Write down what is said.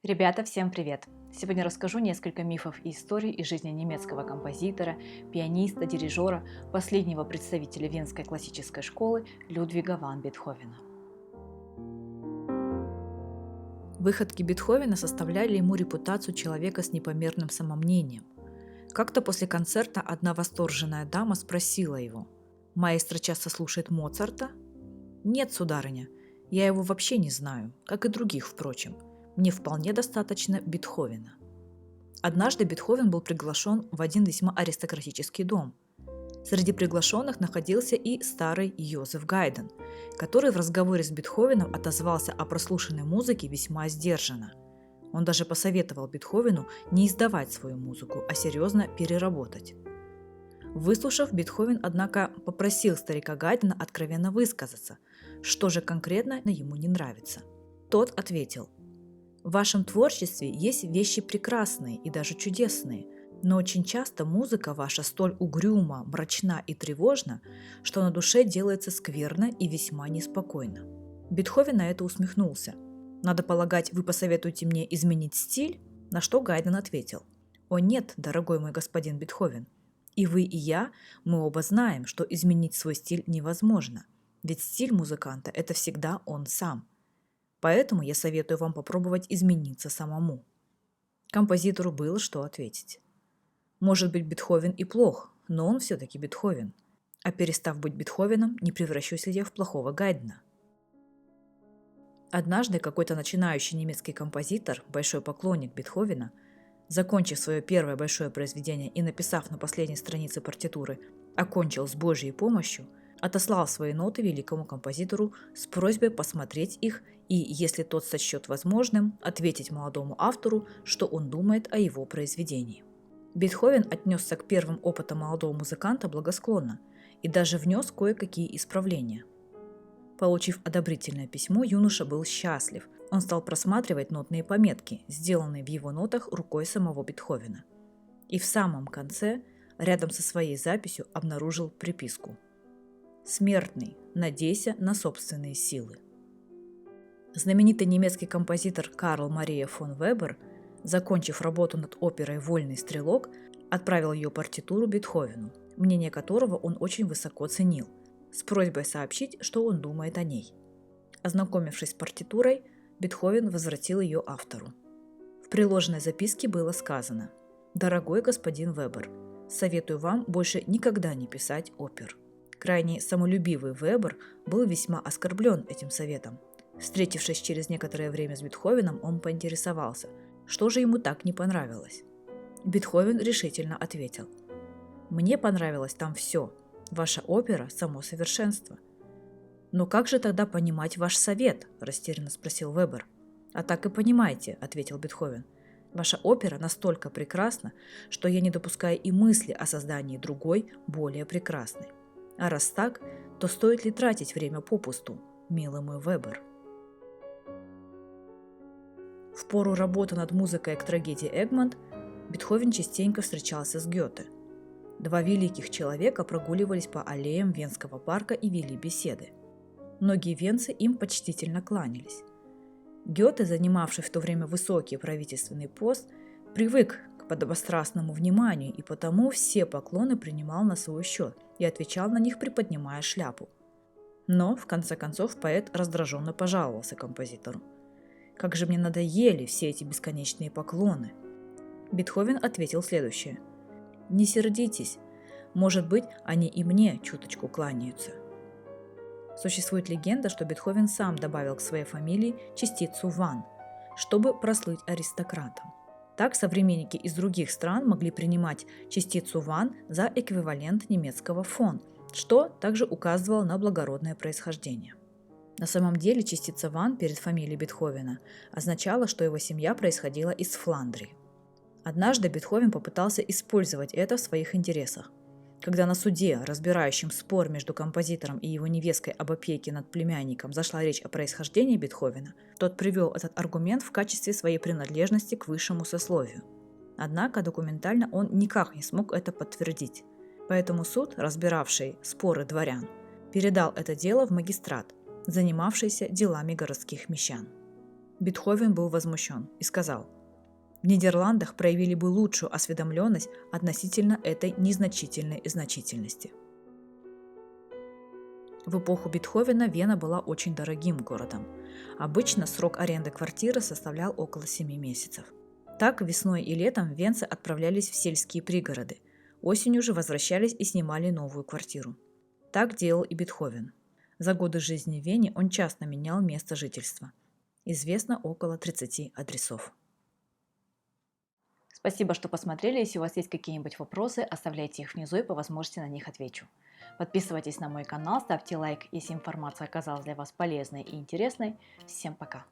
Ребята, всем привет! Сегодня расскажу несколько мифов и историй из жизни немецкого композитора, пианиста, дирижера, последнего представителя Венской классической школы Людвига ван Бетховена. Выходки Бетховена составляли ему репутацию человека с непомерным самомнением. Как-то после концерта одна восторженная дама спросила его: «Маэстро часто слушает Моцарта?» «Нет, сударыня, я его вообще не знаю, как и других, впрочем. Мне вполне достаточно Бетховена». Однажды Бетховен был приглашен в один весьма аристократический дом. Среди приглашенных находился и старый Йозеф Гайден, который в разговоре с Бетховеном отозвался о прослушанной музыке весьма сдержанно. Он даже посоветовал Бетховену не издавать свою музыку, а серьезно переработать. Выслушав, Бетховен, однако, попросил старика Гайдена откровенно высказаться, что же конкретно ему не нравится. Тот ответил: «В вашем творчестве есть вещи прекрасные и даже чудесные, но очень часто музыка ваша столь угрюма, мрачна и тревожна, что на душе делается скверно и весьма неспокойно». Бетховен на это усмехнулся. «Надо полагать, вы посоветуете мне изменить стиль?» На что Гайден ответил: «О нет, дорогой мой господин Бетховен, и вы, и я, мы оба знаем, что изменить свой стиль невозможно, ведь стиль музыканта – это всегда он сам. Поэтому я советую вам попробовать измениться самому». Композитору было что ответить. Может быть, Бетховен и плох, но он все-таки Бетховен. А перестав быть Бетховеном, не превращусь ли я в плохого Гайдена? Однажды какой-то начинающий немецкий композитор, большой поклонник Бетховена, закончив свое первое большое произведение и написав на последней странице партитуры «Окончил с Божьей помощью», отослал свои ноты великому композитору с просьбой посмотреть их и, если тот сочтет возможным, ответить молодому автору, что он думает о его произведении. Бетховен отнесся к первым опытам молодого музыканта благосклонно и даже внес кое-какие исправления. Получив одобрительное письмо, юноша был счастлив. Он стал просматривать нотные пометки, сделанные в его нотах рукой самого Бетховена. И в самом конце, рядом со своей записью, обнаружил приписку: «Смертный, надейся на собственные силы». Знаменитый немецкий композитор Карл Мария фон Вебер, закончив работу над оперой «Вольный стрелок», отправил ее партитуру Бетховену, мнение которого он очень высоко ценил, с просьбой сообщить, что он думает о ней. Ознакомившись с партитурой, Бетховен возвратил ее автору. В приложенной записке было сказано: «Дорогой господин Вебер, советую вам больше никогда не писать опер». Крайне самолюбивый Вебер был весьма оскорблен этим советом. Встретившись через некоторое время с Бетховеном, он поинтересовался, что же ему так не понравилось. Бетховен решительно ответил: «Мне понравилось там все. Ваша опера – само совершенство». «Но как же тогда понимать ваш совет?» – растерянно спросил Вебер. «А так и понимаете», – ответил Бетховен. «Ваша опера настолько прекрасна, что я не допускаю и мысли о создании другой, более прекрасной. А раз так, то стоит ли тратить время попусту, милый мой Вебер?» В пору работы над музыкой к трагедии «Эгмонт» Бетховен частенько встречался с Гёте. Два великих человека прогуливались по аллеям Венского парка и вели беседы. Многие венцы им почтительно кланялись. Гёте, занимавший в то время высокий правительственный пост, привык к подобострастному вниманию и потому все поклоны принимал на свой счет и отвечал на них, приподнимая шляпу. Но, в конце концов, поэт раздраженно пожаловался композитору: «Как же мне надоели все эти бесконечные поклоны!» Бетховен ответил следующее: «Не сердитесь, может быть, они и мне чуточку кланяются». Существует легенда, что Бетховен сам добавил к своей фамилии частицу «ван», чтобы прослыть аристократом. Так современники из других стран могли принимать частицу «ван» за эквивалент немецкого «фон», что также указывало на благородное происхождение. На самом деле частица «ван» перед фамилией Бетховена означала, что его семья происходила из Фландрии. Однажды Бетховен попытался использовать это в своих интересах. Когда на суде, разбирающем спор между композитором и его невесткой об опеке над племянником, зашла речь о происхождении Бетховена, тот привел этот аргумент в качестве своей принадлежности к высшему сословию. Однако документально он никак не смог это подтвердить. Поэтому суд, разбиравший споры дворян, передал это дело в магистрат, занимавшийся делами городских мещан. Бетховен был возмущен и сказал: «В Нидерландах проявили бы лучшую осведомленность относительно этой незначительной значительности». В эпоху Бетховена Вена была очень дорогим городом. Обычно срок аренды квартиры составлял около 7 месяцев. Так, весной и летом венцы отправлялись в сельские пригороды, осенью же возвращались и снимали новую квартиру. Так делал и Бетховен. За годы жизни в Вене он часто менял место жительства. Известно около 30 адресов. Спасибо, что посмотрели. Если у вас есть какие-нибудь вопросы, оставляйте их внизу и по возможности на них отвечу. Подписывайтесь на мой канал, ставьте лайк, если информация оказалась для вас полезной и интересной. Всем пока!